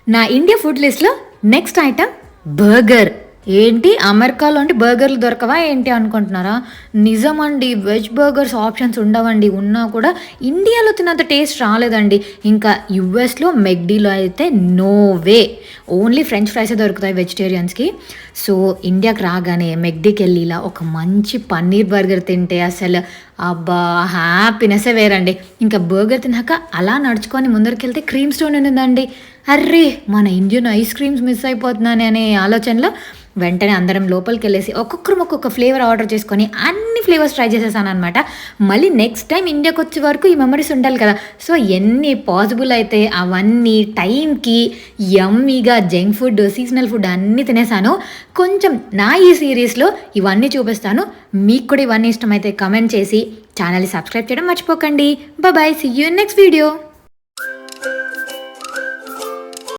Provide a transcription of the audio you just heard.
నా India food లిస్ట్లో next item burger. ఏంటి అమెరికాలో అంటే బర్గర్లు దొరకవా ఏంటి అనుకుంటున్నారా? నిజమండి, వెజ్ బర్గర్స్ ఆప్షన్స్ ఉండవండి. ఉన్నా కూడా ఇండియాలో తిన్నంత టేస్ట్ రాలేదండి. ఇంకా యూఎస్లో మెక్డీలో అయితే నో వే, ఓన్లీ ఫ్రెంచ్ ఫ్రైసే దొరుకుతాయి వెజిటేరియన్స్కి. సో ఇండియాకి రాగానే మెక్డీకి వెళ్ళి ఇలా ఒక మంచి పన్నీర్ బర్గర్ తింటే అసలు అబ్బా హ్యాపీనెస్సే వేరండి. ఇంకా బర్గర్ తిన్నాక అలా నడుచుకొని ముందరికెళ్తే క్రీమ్ స్టోన్ ఉందండి. అర్రే, మన ఇండియన్ ఐస్ క్రీమ్స్ మిస్ అయిపోతున్నానే అనే ఆలోచనలో వెంటనే అందరం లోపలికి వెళ్ళేసి ఒక్కొక్కరు ఒక్కొక్క ఫ్లేవర్ ఆర్డర్ చేసుకొని అన్ని ఫ్లేవర్స్ ట్రై చేసేసాను అనమాట. మళ్ళీ నెక్స్ట్ టైం ఇండియాకి వచ్చే వరకు ఈ మెమరీస్ ఉండాలి కదా. సో ఎన్ని పాసిబుల్ అయితే అవన్నీ టైంకి యమ్మీగా జంక్ ఫుడ్, సీజనల్ ఫుడ్ అన్నీ తినేసాను. కొంచెం నా ఈ సిరీస్లో ఇవన్నీ చూపిస్తాను. మీకు కూడా ఇవన్నీ ఇష్టమైతే కమెంట్ చేసి ఛానల్ని సబ్స్క్రైబ్ చేయడం మర్చిపోకండి. Bye, see you in next video.